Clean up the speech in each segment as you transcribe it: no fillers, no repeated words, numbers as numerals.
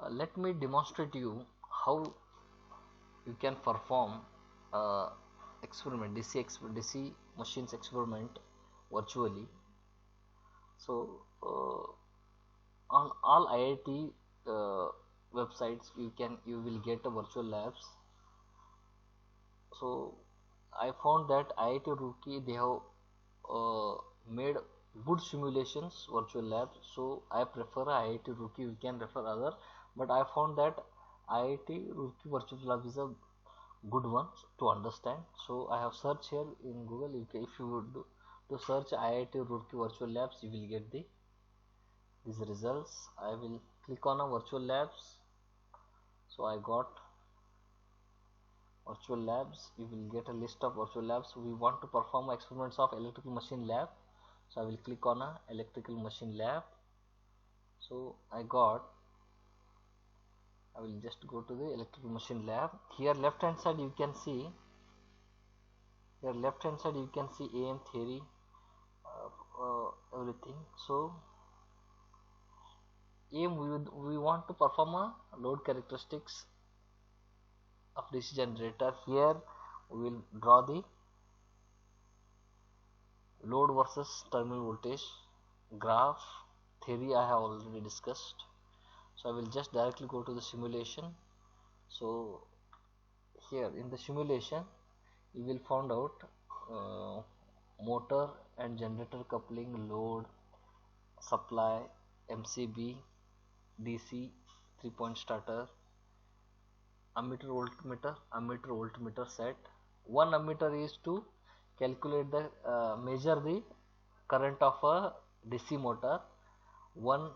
Let me demonstrate you how you can perform experiment DC machines experiment virtually. So on all IIT websites you will get a virtual labs. So I found that IIT Roorkee, they have made good simulations virtual labs. So I prefer IIT Roorkee. You can refer other, but I found that IIT Roorkee virtual lab is a good one to understand. So I have searched here in Google. If you would to search IIT Roorkee virtual labs, you will get these results. I will click on a virtual labs. So I got virtual labs. You will get a list of virtual labs. We want to perform experiments of electrical machine lab. So I will click on a electrical machine lab. So I will just go to the electrical machine lab. Here left hand side you can see AM theory, everything. So we want to perform a load characteristics of DC generator. Here we will draw the load versus terminal voltage graph. Theory I have already discussed. So I will just directly go to the simulation. So here in the simulation you will find out motor and generator coupling, load, supply, MCB, DC, 3-point starter, ammeter voltmeter set. One ammeter is to calculate the measure the current of a DC motor. One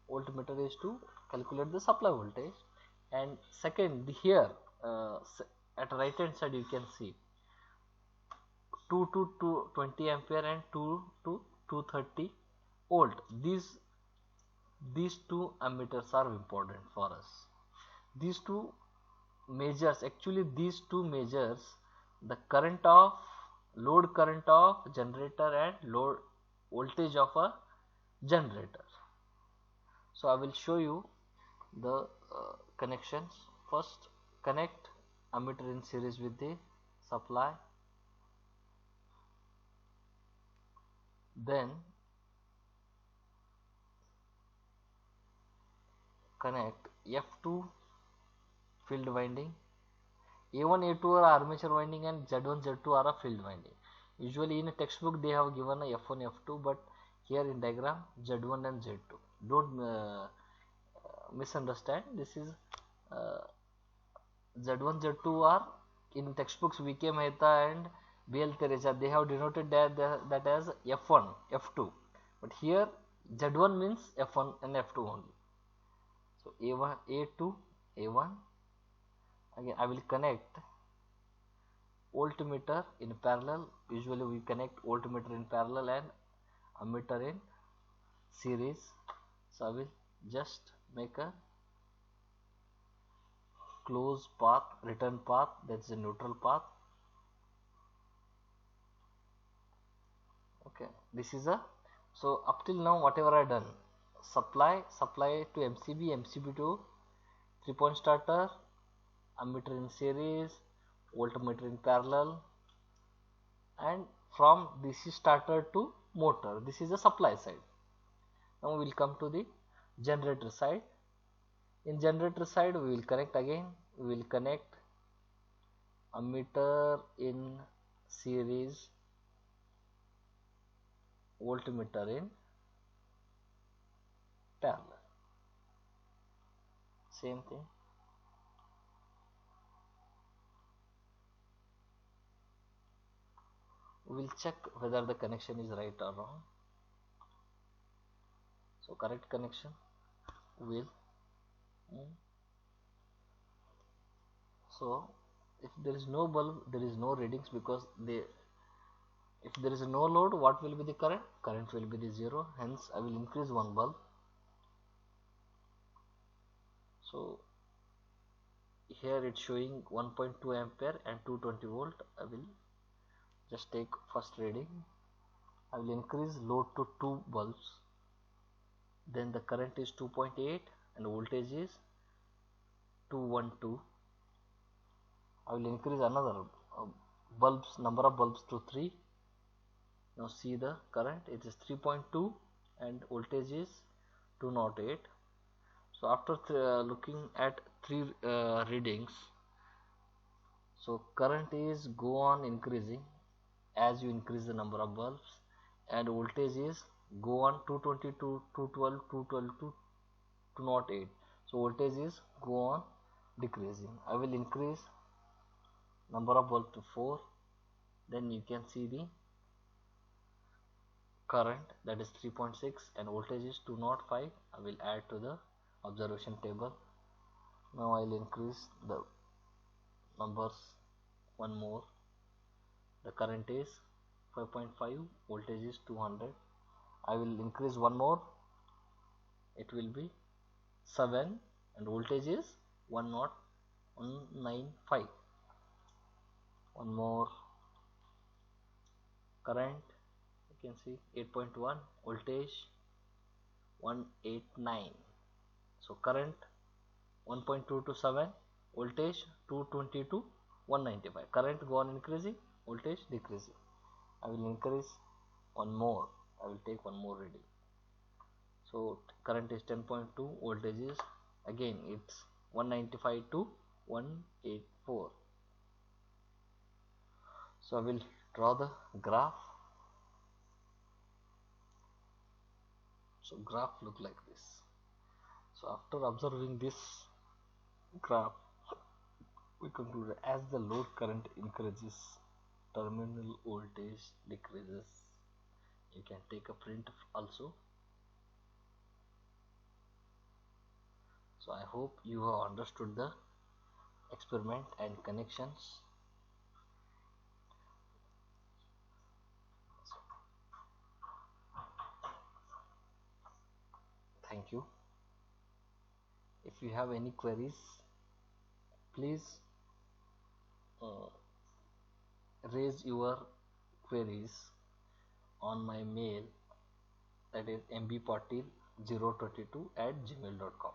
voltmeter is to calculate the supply voltage. And second, here at right hand side you can see 2 to 220 ampere and 2 to 230 volt. These two ammeters are important for us. These two measures, actually these two measures the current of load current of generator and load voltage of a generator. So I will show you the connections. First, connect ammeter in series with the supply, then connect F2 field winding. A1 A2 are armature winding and Z1 Z2 are a field winding. Usually in a textbook they have given a F1 F2, but here in diagram Z1 and Z2. Don't misunderstand. This is Z1 Z2 are in textbooks VK Mehta and BL Tereja. They have denoted that as F1 F2, but here Z1 means F1 and F2 only. So A1 A2 A1. Again I will connect voltmeter in parallel. Usually we connect voltmeter in parallel and ammeter in series. So I will just make a close path, return path, that's a neutral path. Okay, this is a, so up till now whatever I done, supply to MCB to 3-point starter, ammeter in series, voltmeter in parallel, and from DC starter to motor. This is the supply side. Now we will come to the generator side. In generator side we will connect again. We will connect ammeter in series, voltmeter in parallel. Same thing. We will check whether the connection is right or wrong. So correct connection will. So if there is no bulb, there is no readings, because if there is no load, what will be the current? Current will be the 0. Hence I will increase one bulb. So here it's showing 1.2 ampere and 220 volt. I will just take first reading. I will increase load to 2 bulbs. Then the current is 2.8 and voltage is 212. I will increase another bulbs, number of bulbs to 3. Now see the current, it is 3.2 and voltage is 208. So after looking at 3 readings, so current is go on increasing as you increase the number of bulbs, and voltage is go on 220 to 212, 212 to 208. So voltage is go on decreasing. I will increase number of bulbs to 4, then you can see the current, that is 3.6, and voltage is 205. I will add to the observation table. Now I will increase the numbers one more. The current is 5.5, voltage is 200. I will increase one more, it will be 7, and voltage is 195. One more, current you can see 8.1, voltage 189. So current 1.2 to 7, voltage 220 to 195. Current go on increasing, voltage decreasing. I will increase one more, I will take one more reading. So current is 10.2, voltage is again it's 195 to 184. So I will draw the graph. So graph look like this. So after observing this graph, we conclude as the load current increases, terminal voltage decreases. You can take a print also. So I hope you have understood the experiment and connections. Thank you. If you have any queries, please raise your queries on my mail, that is mbpatil022@gmail.com.